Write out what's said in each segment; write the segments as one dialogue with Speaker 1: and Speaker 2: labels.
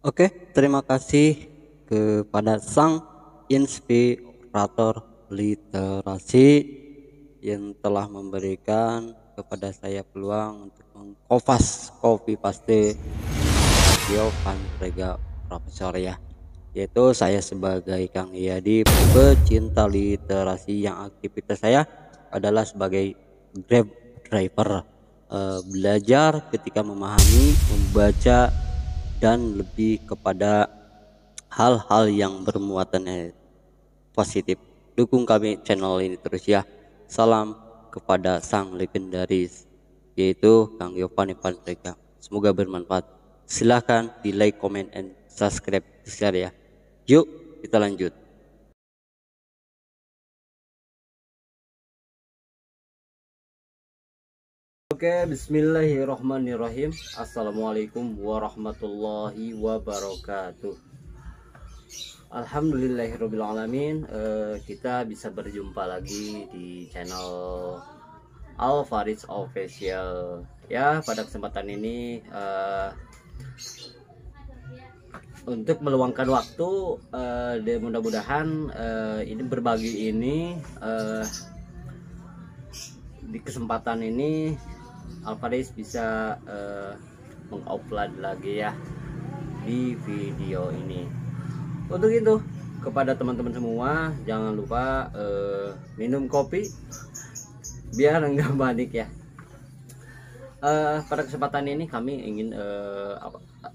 Speaker 1: Oke, terima kasih kepada sang inspirator literasi yang telah memberikan kepada saya peluang untuk mengkopas copy paste Gio Panrega Profesor ya, yaitu saya sebagai Kang Iyadi, pecinta literasi yang aktivitas saya adalah sebagai Grab driver. Belajar ketika memahami, membaca, dan lebih kepada hal-hal yang bermuatan positif. Dukung kami channel ini terus ya. Salam kepada sang legendaris yaitu Kang Giovanni Pantreka. Semoga bermanfaat. Silahkan di like, comment, and subscribe, share ya. Yuk kita lanjut. Oke, bismillahirrahmanirrahim. Assalamualaikum warahmatullahi wabarakatuh. Alhamdulillahirrahmanirrahim. Kita bisa berjumpa lagi di channel Al Faris Official ya. Pada kesempatan ini untuk meluangkan waktu, dan mudah-mudahan ini berbagi ini di kesempatan ini Al Faris bisa mengupload lagi ya di video ini. Untuk itu, kepada teman-teman semua, jangan lupa minum kopi biar enggak panik ya. Pada kesempatan ini kami ingin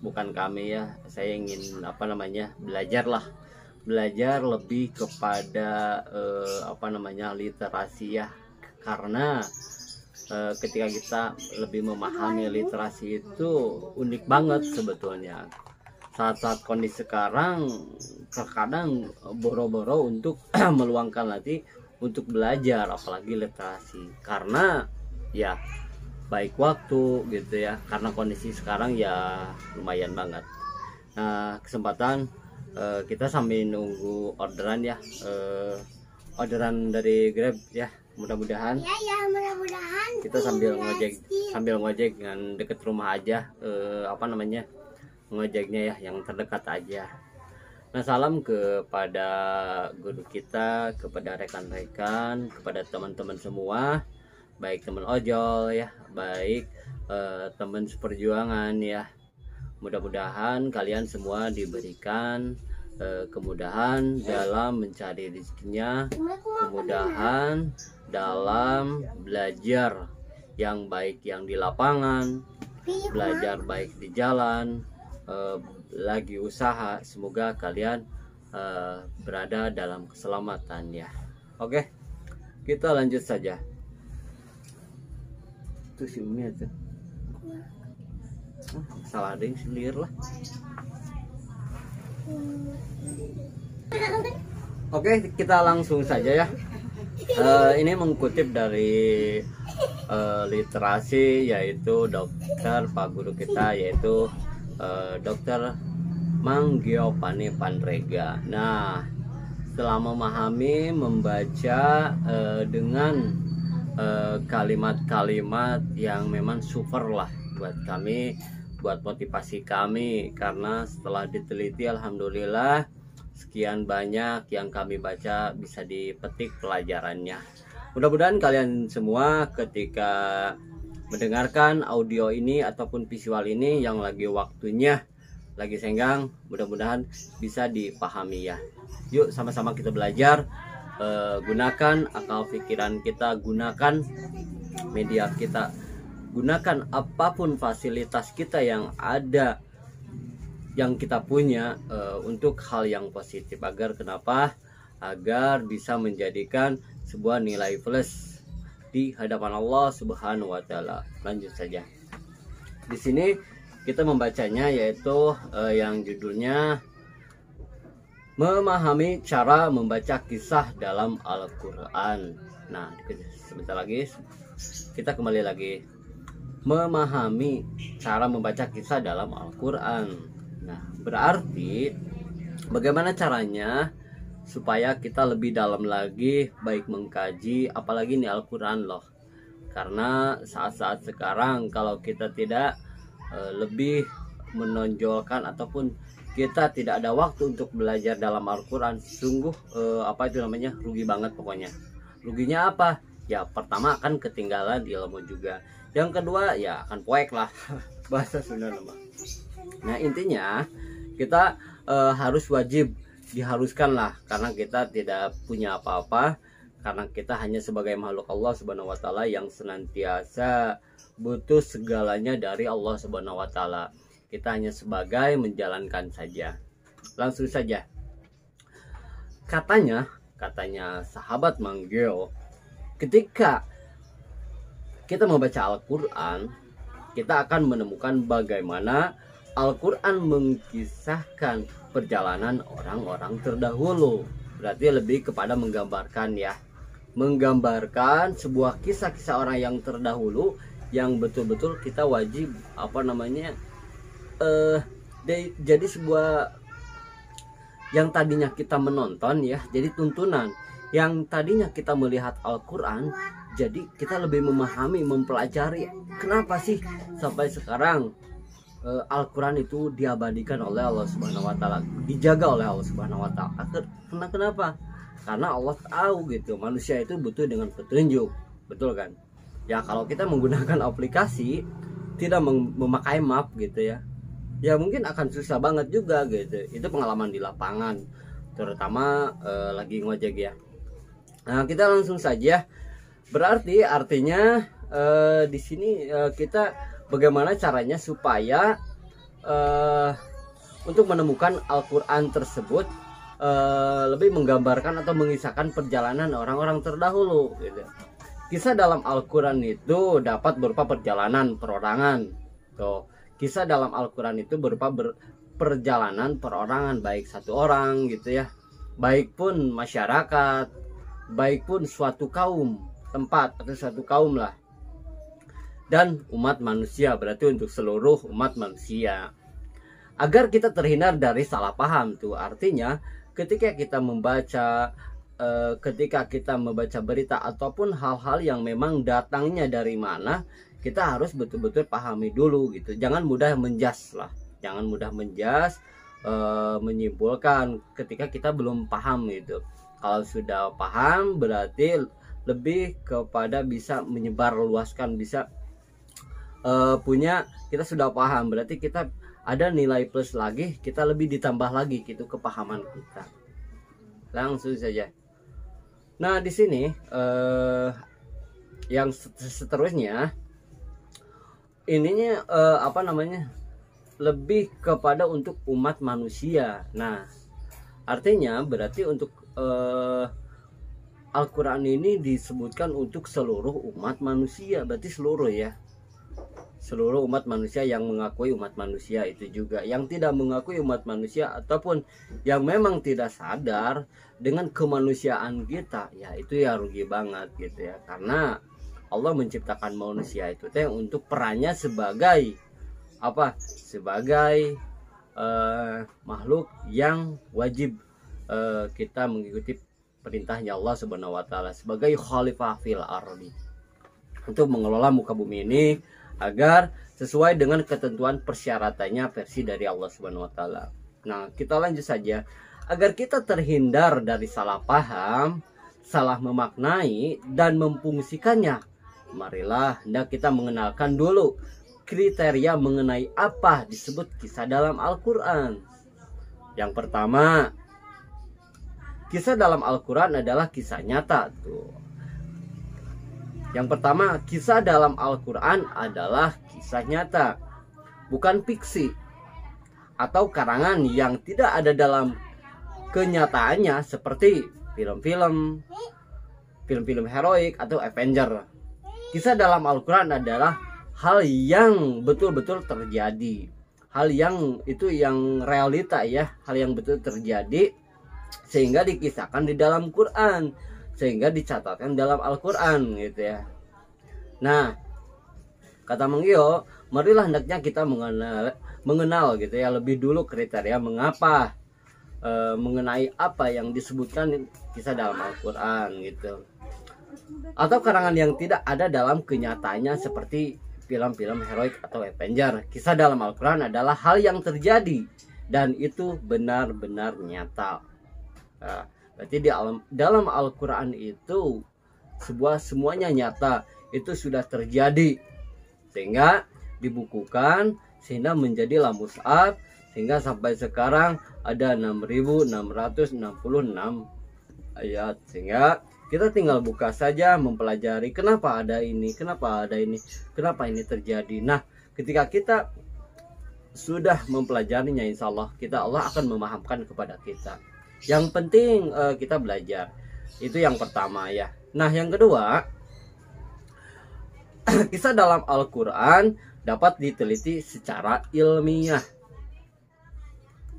Speaker 1: bukan kami ya, saya ingin belajar lebih kepada literasi ya, karena ketika kita lebih memahami literasi itu unik banget sebetulnya. Saat-saat kondisi sekarang terkadang boro-boro untuk meluangkan hati untuk belajar, apalagi literasi, karena ya baik waktu gitu ya, karena kondisi sekarang ya lumayan banget. Nah, kesempatan kita sambil nunggu orderan ya, orderan dari Grab ya, mudah-mudahan kita sambil ngojek dengan deket rumah aja, ngojeknya ya yang terdekat aja. Nah, salam kepada guru kita, kepada rekan-rekan, kepada teman-teman semua, baik teman ojol ya, baik teman seperjuangan ya. Mudah-mudahan kalian semua diberikan kemudahan dalam mencari rezekinya, kemudahan dalam belajar yang baik, yang di lapangan, belajar baik di jalan, lagi usaha. Semoga kalian berada dalam keselamatan ya. Oke, kita lanjut saja. Tuh si Umi aja. Salah ada yang selir lah. Oke, kita langsung saja ya. Ini mengutip dari literasi, yaitu dokter, pak guru kita yaitu Dokter Mang Giovanni Panrega. Nah, setelah memahami, membaca dengan kalimat-kalimat yang memang super lah buat kami, buat motivasi kami, karena setelah diteliti alhamdulillah sekian banyak yang kami baca bisa dipetik pelajarannya. Mudah-mudahan kalian semua ketika mendengarkan audio ini ataupun visual ini yang lagi waktunya lagi senggang, mudah-mudahan bisa dipahami ya. Yuk sama-sama kita belajar, gunakan akal pikiran kita, gunakan media kita, gunakan apapun fasilitas kita yang ada, yang kita punya, untuk hal yang positif, agar agar bisa menjadikan sebuah nilai plus di hadapan Allah Subhanahu wa taala. Lanjut saja. Di sini kita membacanya yaitu yang judulnya memahami cara membaca kisah dalam Al-Qur'an. Nah, sebentar lagi kita kembali lagi memahami cara membaca kisah dalam Al-Qur'an. Nah, berarti bagaimana caranya supaya kita lebih dalam lagi baik mengkaji, apalagi ini Al-Quran loh. Karena saat-saat sekarang kalau kita tidak lebih menonjolkan ataupun kita tidak ada waktu untuk belajar dalam Al-Quran, sungguh rugi banget pokoknya. Ruginya apa? Ya pertama akan ketinggalan ilmu juga, yang kedua ya akan poek lah bahasa Sunda nama. Nah intinya kita harus wajib diharuskan lah, karena kita tidak punya apa-apa, karena kita hanya sebagai makhluk Allah Subhanahu wa taala yang senantiasa butuh segalanya dari Allah Subhanahu wa taala. Kita hanya sebagai menjalankan saja. Langsung saja. Katanya sahabat manggil, ketika kita membaca Al-Qur'an, kita akan menemukan bagaimana Al-Qur'an mengkisahkan perjalanan orang-orang terdahulu. Berarti lebih kepada menggambarkan ya. Menggambarkan sebuah kisah-kisah orang yang terdahulu yang betul-betul kita wajib jadi sebuah yang tadinya kita menonton ya, jadi tuntunan. Yang tadinya kita melihat Al-Quran, jadi kita lebih memahami, mempelajari kenapa sih sampai sekarang Al-Quran itu diabadikan oleh Allah Subhanahu wa taala, dijaga oleh Allah Subhanahu wa taala. Kenapa? Karena Allah tahu gitu, manusia itu butuh dengan petunjuk, betul kan? Ya kalau kita menggunakan aplikasi tidak memakai map gitu ya mungkin akan susah banget juga gitu. Itu pengalaman di lapangan, terutama lagi ngojek ya. Nah kita langsung saja. Berarti artinya di sini kita bagaimana caranya supaya untuk menemukan Al-Quran tersebut lebih menggambarkan atau mengisahkan perjalanan orang-orang terdahulu gitu. Kisah dalam Al-Quran itu dapat berupa perjalanan perorangan. Tuh, kisah dalam Al-Quran itu berupa perjalanan perorangan, baik satu orang gitu ya, baik pun masyarakat, baik pun suatu kaum, tempat atau suatu kaum lah, dan umat manusia, berarti untuk seluruh umat manusia. Agar kita terhindar dari salah paham tuh, artinya ketika kita membaca berita ataupun hal-hal yang memang datangnya dari mana, kita harus betul-betul pahami dulu gitu. Jangan mudah menjas lah, jangan mudah menjas, menyimpulkan ketika kita belum paham gitu. Kalau sudah paham berarti lebih kepada bisa menyebar luaskan, bisa kita sudah paham, berarti kita ada nilai plus lagi, kita lebih ditambah lagi gitu kepahaman kita. Langsung saja. Nah di sini yang seterusnya ininya lebih kepada untuk umat manusia. Nah artinya berarti untuk Al-Quran ini disebutkan untuk seluruh umat manusia, berarti seluruh ya, seluruh umat manusia yang mengakui umat manusia itu juga, yang tidak mengakui umat manusia ataupun yang memang tidak sadar dengan kemanusiaan kita, ya itu ya rugi banget gitu ya. Karena Allah menciptakan manusia itu untuk perannya sebagai apa? Sebagai makhluk yang wajib kita mengikuti perintahnya Allah Subhanahu wa taala sebagai khalifah fil ardi, untuk mengelola muka bumi ini agar sesuai dengan ketentuan persyaratannya versi dari Allah Subhanahu wa taala. Nah, kita lanjut saja. Agar kita terhindar dari salah paham, salah memaknai dan memfungsikannya, marilah hendak kita mengenalkan dulu kriteria mengenai apa disebut kisah dalam Al-Qur'an. Yang pertama, kisah dalam Al-Qur'an adalah kisah nyata tuh. Yang pertama, kisah dalam Al-Quran adalah kisah nyata, bukan fiksi atau karangan yang tidak ada dalam kenyataannya, seperti film-film heroik atau Avenger. Kisah dalam Al-Quran adalah hal yang betul-betul terjadi, hal yang itu yang realita ya, hal yang betul terjadi sehingga dikisahkan di dalam Quran, sehingga dicatatkan dalam Al-Quran gitu ya. Nah kata Manggio, marilah hendaknya kita mengenal gitu ya lebih dulu kriteria mengapa mengenai apa yang disebutkan kisah dalam Al-Quran gitu, atau karangan yang tidak ada dalam kenyataannya seperti film-film heroik atau Avenger. Kisah dalam Al-Quran adalah hal yang terjadi dan itu benar-benar nyata. Berarti dalam Al-Quran itu semuanya nyata, itu sudah terjadi, sehingga dibukukan, sehingga menjadilah mushaf, sehingga sampai sekarang ada 6.666 ayat. Sehingga kita tinggal buka saja, mempelajari kenapa ada ini, kenapa ini terjadi. Nah, ketika kita sudah mempelajarinya, insya Allah Allah akan memahamkan kepada kita. Yang penting kita belajar. Itu yang pertama ya. Nah, yang kedua, kisah dalam Al-Quran dapat diteliti secara ilmiah,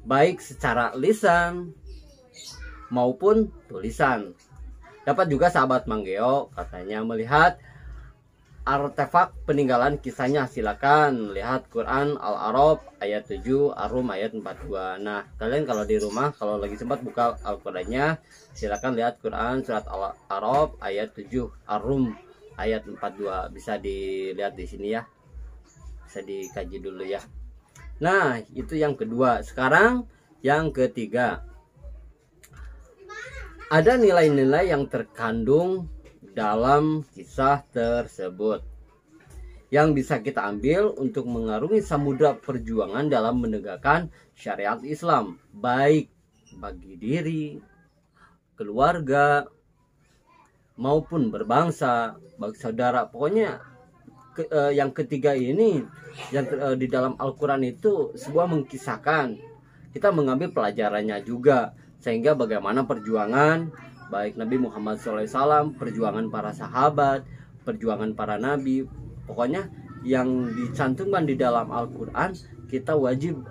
Speaker 1: baik secara lisan maupun tulisan. Dapat juga sahabat Manggeo katanya melihat artefak peninggalan kisahnya. Silakan lihat Quran Al-A'raf ayat 7, Ar-Rum ayat 42. Nah, kalian kalau di rumah kalau lagi sempat buka Al-Qurannya, silakan lihat Quran surat Al-A'raf ayat 7, Ar-Rum ayat 42. Bisa dilihat di sini ya. Bisa dikaji dulu ya. Nah, itu yang kedua. Sekarang yang ketiga. Ada nilai-nilai yang terkandung dalam kisah tersebut yang bisa kita ambil untuk mengarungi samudra perjuangan dalam menegakkan syariat Islam, baik bagi diri, keluarga, maupun berbangsa, bagi saudara. Pokoknya yang ketiga ini yang di dalam Al-Quran itu sebuah mengkisahkan, kita mengambil pelajarannya juga, sehingga bagaimana perjuangan baik Nabi Muhammad SAW, perjuangan para sahabat, perjuangan para nabi. Pokoknya yang dicantumkan di dalam Al-Quran kita wajib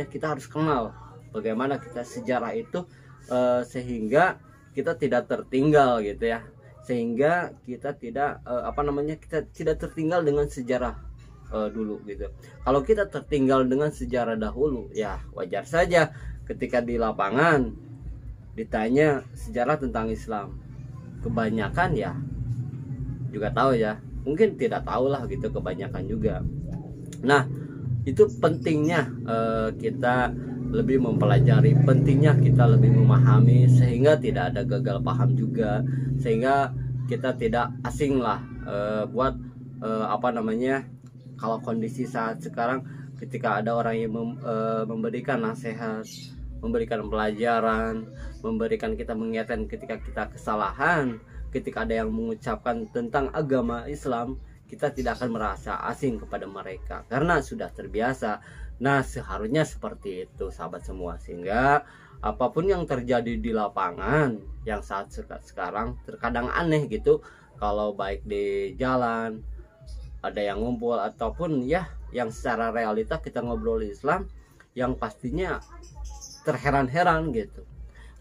Speaker 1: kita harus kenal bagaimana kita sejarah itu, sehingga kita tidak tertinggal gitu ya, sehingga kita tidak kita tidak tertinggal dengan sejarah dulu gitu. Kalau kita tertinggal dengan sejarah dahulu, ya wajar saja ketika di lapangan ditanya sejarah tentang Islam, kebanyakan ya juga tahu ya, mungkin tidak tahu lah gitu kebanyakan juga. Nah, itu pentingnya kita lebih mempelajari, pentingnya kita lebih memahami, sehingga tidak ada gagal paham juga, sehingga kita tidak asing lah buat kalau kondisi saat sekarang, ketika ada orang yang memberikan nasihat, memberikan pelajaran, memberikan kita mengingatkan ketika kita kesalahan, ketika ada yang mengucapkan tentang agama Islam, kita tidak akan merasa asing kepada mereka karena sudah terbiasa. Nah, seharusnya seperti itu sahabat semua, sehingga apapun yang terjadi di lapangan yang saat sekarang terkadang aneh gitu, kalau baik di jalan ada yang ngumpul ataupun ya yang secara realita kita ngobrol Islam, yang pastinya terheran-heran gitu.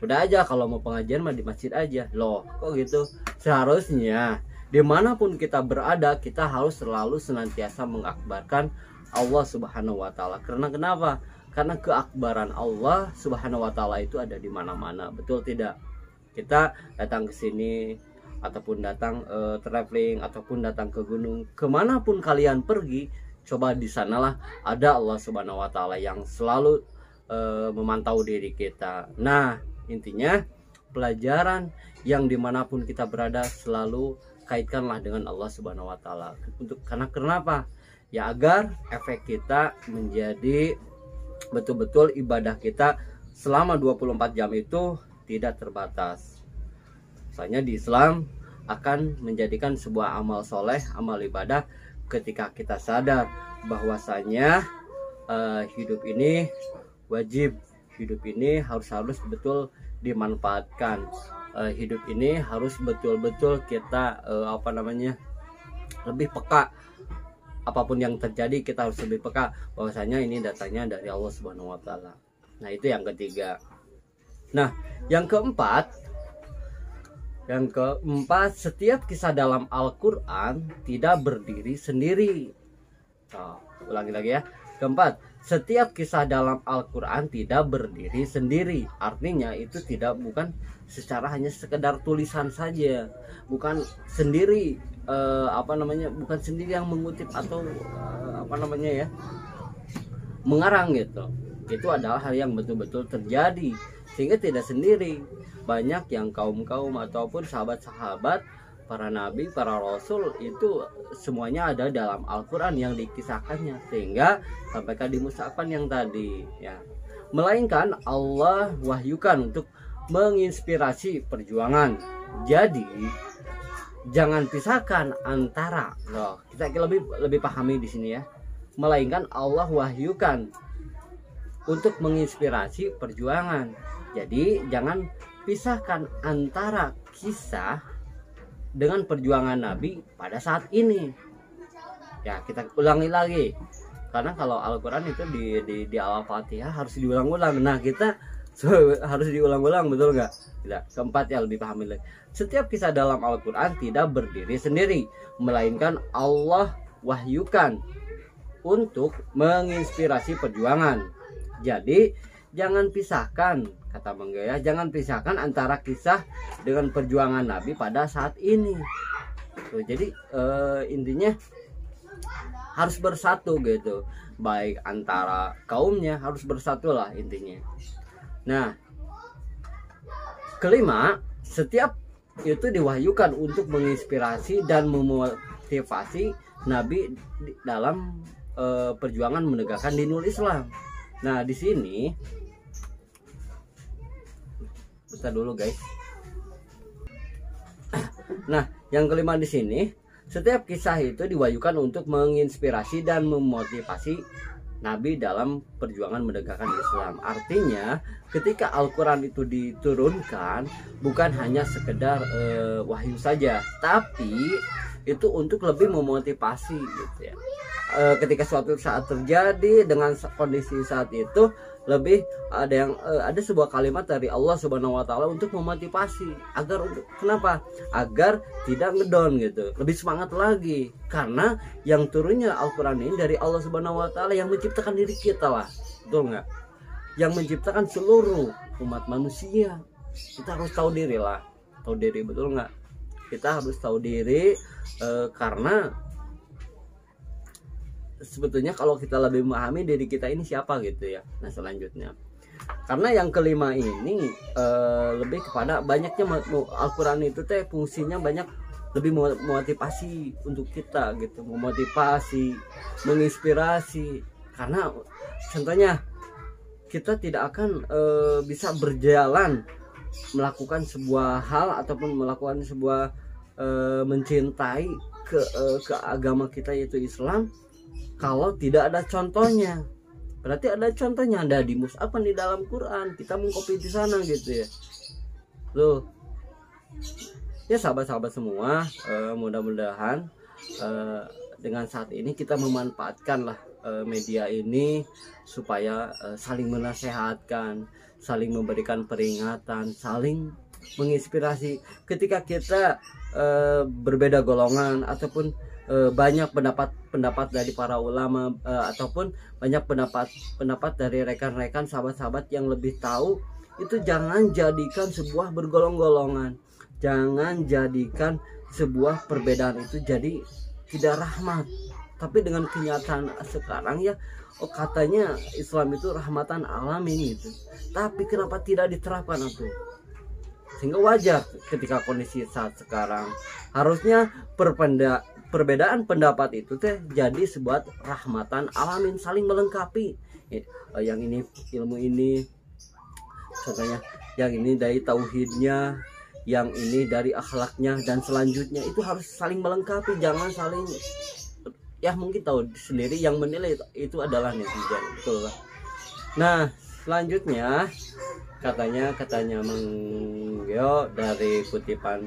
Speaker 1: Udah aja kalau mau pengajian mah di masjid aja. Loh, kok gitu? Seharusnya dimanapun kita berada, kita harus selalu senantiasa mengakbarkan Allah Subhanahu wa Ta'ala. Karena kenapa? Karena keakbaran Allah Subhanahu wa Ta'ala itu ada di mana-mana. Betul tidak? Kita datang ke sini ataupun datang traveling ataupun datang ke gunung, kemanapun kalian pergi, coba di sanalah ada Allah Subhanahu wa Ta'ala yang selalu memantau diri kita. Nah, intinya pelajaran yang dimanapun kita berada selalu kaitkanlah dengan Allah Subhanahu wa Ta'ala. Karena kenapa? Ya agar efek kita menjadi betul-betul ibadah kita selama 24 jam itu tidak terbatas. Misalnya di Islam akan menjadikan sebuah amal soleh, amal ibadah ketika kita sadar bahwasanya hidup ini wajib, hidup ini harus betul dimanfaatkan, hidup ini harus betul-betul kita lebih peka. Apapun yang terjadi kita harus lebih peka bahwasanya ini datangnya dari Allah Subhanahu wa Ta'ala. Nah, itu yang ketiga. Nah, yang keempat, setiap kisah dalam Al-Quran tidak berdiri sendiri. Ulangi lagi ya. Keempat, setiap kisah dalam Al-Quran tidak berdiri sendiri. Artinya itu bukan secara hanya sekedar tulisan saja, bukan sendiri bukan sendiri yang mengutip atau mengarang gitu. Itu adalah hal yang betul-betul terjadi, sehingga tidak sendiri. Banyak yang kaum ataupun sahabat-sahabat, para nabi, para rasul itu semuanya ada dalam Al-Quran yang dikisahkannya, sehingga sampaikan di musafan yang tadi ya. Melainkan Allah wahyukan untuk menginspirasi perjuangan. Jadi jangan pisahkan antara kita lebih pahami di sini ya. Melainkan Allah wahyukan untuk menginspirasi perjuangan. Jadi jangan pisahkan antara kisah dengan perjuangan Nabi pada saat ini. Ya, kita ulangi lagi. Karena kalau Al-Quran itu di Al-Fatihah harus diulang-ulang. Nah, kita harus diulang-ulang, betul nggak? Tidak. Keempat ya, lebih pahami lagi. Setiap kisah dalam Al-Quran tidak berdiri sendiri, melainkan Allah wahyukan untuk menginspirasi perjuangan. Jadi jangan pisahkan, kata Bang Gaya, jangan pisahkan antara kisah dengan perjuangan Nabi pada saat ini. Jadi intinya harus bersatu gitu, baik antara kaumnya harus bersatu lah intinya. Nah, kelima, setiap itu diwahyukan untuk menginspirasi dan memotivasi Nabi dalam perjuangan menegakkan dinul Islam. Nah, di sini bentar dulu guys. Nah, yang kelima di sini, setiap kisah itu diwahyukan untuk menginspirasi dan memotivasi Nabi dalam perjuangan menegakkan Islam. Artinya, ketika Al-Quran itu diturunkan, bukan hanya sekedar wahyu saja, tapi itu untuk lebih memotivasi gitu ya. Ketika suatu saat terjadi dengan kondisi saat itu, lebih ada sebuah kalimat dari Allah Subhanahu wa taala untuk memotivasi agar kenapa? Agar tidak ngedown gitu, lebih semangat lagi. Karena yang turunnya Al-Qur'an ini dari Allah Subhanahu wa taala yang menciptakan diri kita lah. Betul nggak? Yang menciptakan seluruh umat manusia. Kita harus tahu diri lah. Tahu diri, betul nggak? Kita harus tahu diri karena sebetulnya kalau kita lebih memahami diri kita ini siapa gitu ya. Nah, selanjutnya, karena yang kelima ini lebih kepada banyaknya Al-Quran itu teh fungsinya banyak, lebih motivasi untuk kita gitu, memotivasi, menginspirasi. Karena contohnya kita tidak akan bisa berjalan melakukan sebuah hal ataupun melakukan sebuah mencintai ke agama kita yaitu Islam kalau tidak ada contohnya. Berarti ada contohnya, ada di mushaf, di dalam Quran, kita mengcopy di sana gitu ya. Loh, ya sahabat-sahabat semua, mudah-mudahan dengan saat ini kita memanfaatkan lah media ini supaya saling menasehatkan, saling memberikan peringatan, saling menginspirasi. Ketika kita berbeda golongan ataupun banyak pendapat dari para ulama ataupun banyak pendapat dari rekan-rekan sahabat-sahabat yang lebih tahu, itu jangan jadikan sebuah bergolong-golongan, jangan jadikan sebuah perbedaan itu jadi tidak rahmat. Tapi dengan kenyataan sekarang ya, katanya Islam itu rahmatan alamin gitu, tapi kenapa tidak diterapkan itu? Sehingga wajar ketika kondisi saat sekarang harusnya perbedaan pendapat itu teh jadi sebuah rahmatan alamin, saling melengkapi. Yang ini ilmu ini, contohnya yang ini dari tauhidnya, yang ini dari akhlaknya, dan selanjutnya itu harus saling melengkapi, jangan saling, ya mungkin tahu sendiri yang menilai itu adalah netizen, betul lah. Nah, selanjutnya katanya Mang Geo dari kutipan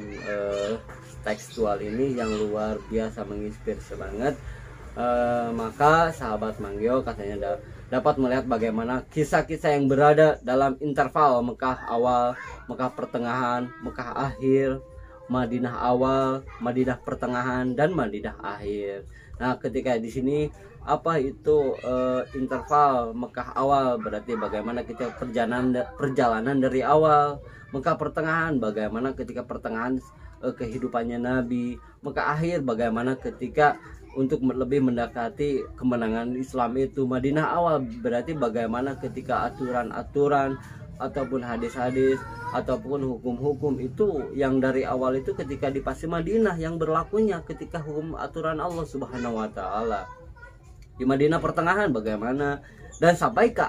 Speaker 1: tekstual ini yang luar biasa menginspirasi banget. Maka sahabat Mang Geo katanya dapat melihat bagaimana kisah-kisah yang berada dalam interval Mekah awal, Mekah pertengahan, Mekah akhir, Madinah awal, Madinah pertengahan, dan Madinah akhir. Nah, ketika di sini apa itu interval Mekah awal, berarti bagaimana kita perjalanan dari awal. Mekah pertengahan, bagaimana ketika pertengahan kehidupannya Nabi. Mekah akhir, bagaimana ketika untuk lebih mendekati kemenangan Islam itu. Madinah awal, berarti bagaimana ketika aturan-aturan ataupun hadis-hadis ataupun hukum-hukum itu yang dari awal itu ketika di Pasir Madinah yang berlakunya ketika hukum aturan Allah Subhanahu wa taala. Di Madinah pertengahan bagaimana, dan sampai ke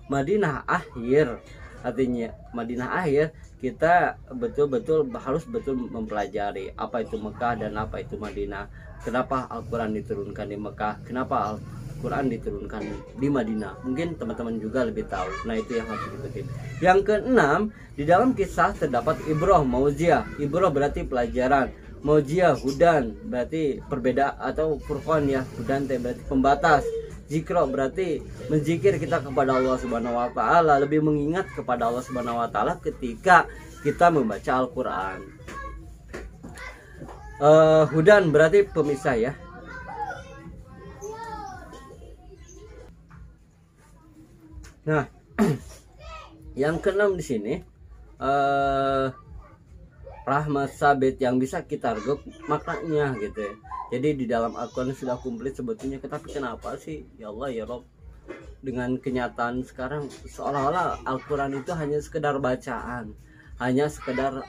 Speaker 1: Madinah akhir. Artinya Madinah akhir kita betul-betul harus mempelajari apa itu Mekah dan apa itu Madinah. Kenapa Al-Quran diturunkan di Mekah, kenapa Al-Quran diturunkan di Madinah, mungkin teman-teman juga lebih tahu. Nah, itu yang harus diikuti. Yang keenam, di dalam kisah terdapat ibroh, mauziah. Ibroh berarti pelajaran, mauziah hudan berarti berbeda atau furqan ya, hudan berarti pembatas. Zikro berarti menzikir kita kepada Allah Subhanahu wa taala, lebih mengingat kepada Allah Subhanahu wa taala ketika kita membaca Al-Qur'an. Hudan berarti pemisah ya. Nah, yang keenam di sini rahmat sabit yang bisa kita argo maknanya gitu ya. Jadi di dalam Al-Quran sudah komplit sebetulnya, tapi kenapa sih ya Allah ya Rob, dengan kenyataan sekarang seolah-olah Al-Quran itu hanya sekedar bacaan, hanya sekedar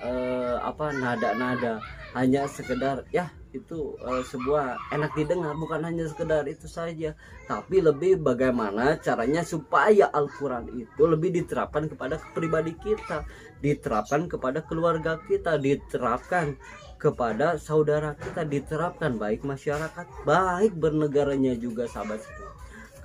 Speaker 1: nada-nada, hanya sekedar ya itu sebuah enak didengar, bukan hanya sekedar itu saja, tapi lebih bagaimana caranya supaya Al-Quran itu lebih diterapkan kepada pribadi kita, diterapkan kepada keluarga kita, diterapkan kepada saudara kita, diterapkan baik masyarakat, baik bernegaranya juga sahabat semua.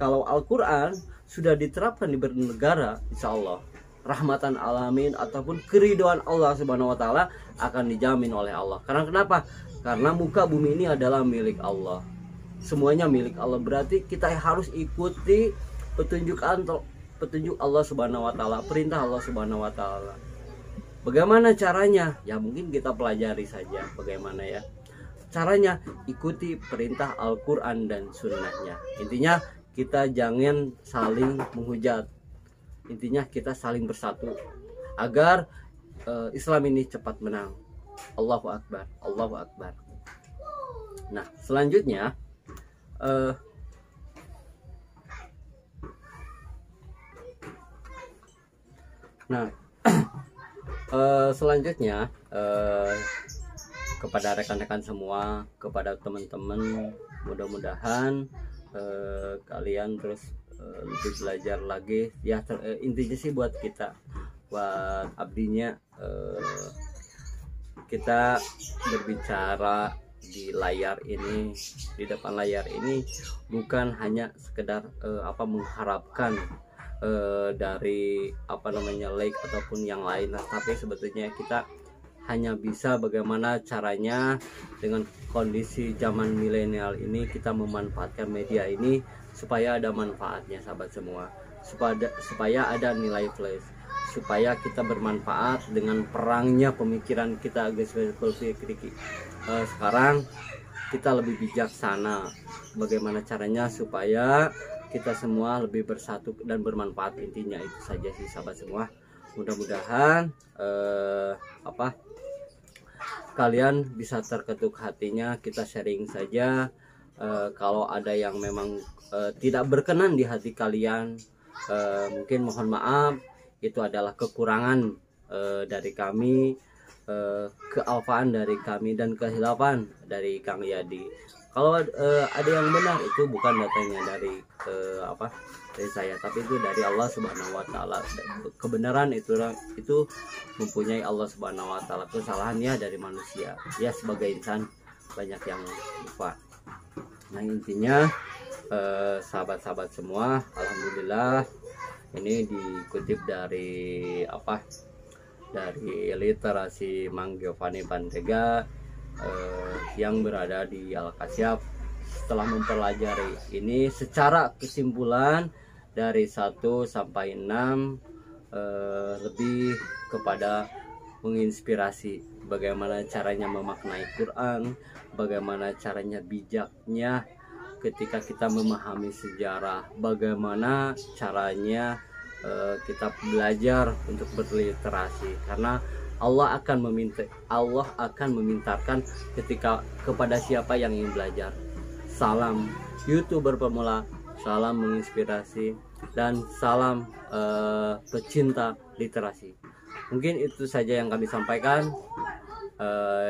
Speaker 1: Kalau Al-Quran sudah diterapkan di bernegara, insya Allah rahmatan alamin ataupun keriduan Allah Subhanahu wa taala akan dijamin oleh Allah. Karena kenapa? Karena muka bumi ini adalah milik Allah. Semuanya milik Allah. Berarti kita harus ikuti petunjuk Allah Subhanahu wa taala, perintah Allah Subhanahu wa taala. Bagaimana caranya? Ya mungkin kita pelajari saja bagaimana ya caranya, ikuti perintah Al-Quran dan sunnahnya. Intinya kita jangan saling menghujat, intinya kita saling bersatu agar Islam ini cepat menang. Allahu Akbar, Allahu Akbar. Nah, selanjutnya kepada rekan-rekan semua, kepada teman-teman, mudah-mudahan kalian terus lebih belajar lagi ya. Intinya sih buat kita, buat abdinya, kita berbicara di layar ini, di depan layar ini bukan hanya sekedar mengharapkan dari like ataupun yang lain, tapi sebetulnya kita hanya bisa bagaimana caranya dengan kondisi zaman milenial ini kita memanfaatkan media ini supaya ada manfaatnya sahabat semua, supaya ada nilai plus, supaya kita bermanfaat dengan perangnya pemikiran kita. Sekarang kita lebih bijaksana bagaimana caranya supaya kita semua lebih bersatu dan bermanfaat. Intinya itu saja sih sahabat semua. Mudah-mudahan kalian bisa terketuk hatinya. Kita sharing saja. Kalau ada yang memang tidak berkenan di hati kalian, mungkin mohon maaf, itu adalah kekurangan dari kami, kealfaan dari kami, dan kehilafan dari Kang Yadi. Kalau ada yang benar, itu bukan datangnya dari dari saya, tapi itu dari Allah Subhanahu wa taala. Kebenaran itu mempunyai Allah Subhanahu wa taala. Kesalahannya dari manusia. Ya, sebagai insan banyak yang lupa. Nah, intinya sahabat-sahabat semua, alhamdulillah ini dikutip dari dari literasi Mang Giovanni Bantega yang berada di Al-Kasyaf. Setelah mempelajari ini secara kesimpulan dari 1 sampai 6, lebih kepada menginspirasi bagaimana caranya memaknai Quran, bagaimana caranya bijaknya ketika kita memahami sejarah, bagaimana caranya kita belajar untuk berliterasi, karena Allah akan memintakan ketika kepada siapa yang ingin belajar. Salam YouTuber pemula, salam menginspirasi, dan salam pecinta literasi. Mungkin itu saja yang kami sampaikan,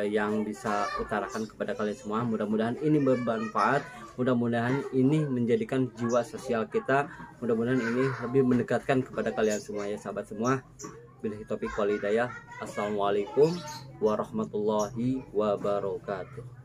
Speaker 1: yang bisa utarakan kepada kalian semua. Mudah-mudahan ini bermanfaat, mudah-mudahan ini menjadikan jiwa sosial kita, mudah-mudahan ini lebih mendekatkan kepada kalian semua ya sahabat semua. Billahi taufiq wal hidayah. Assalamualaikum warahmatullahi wabarakatuh.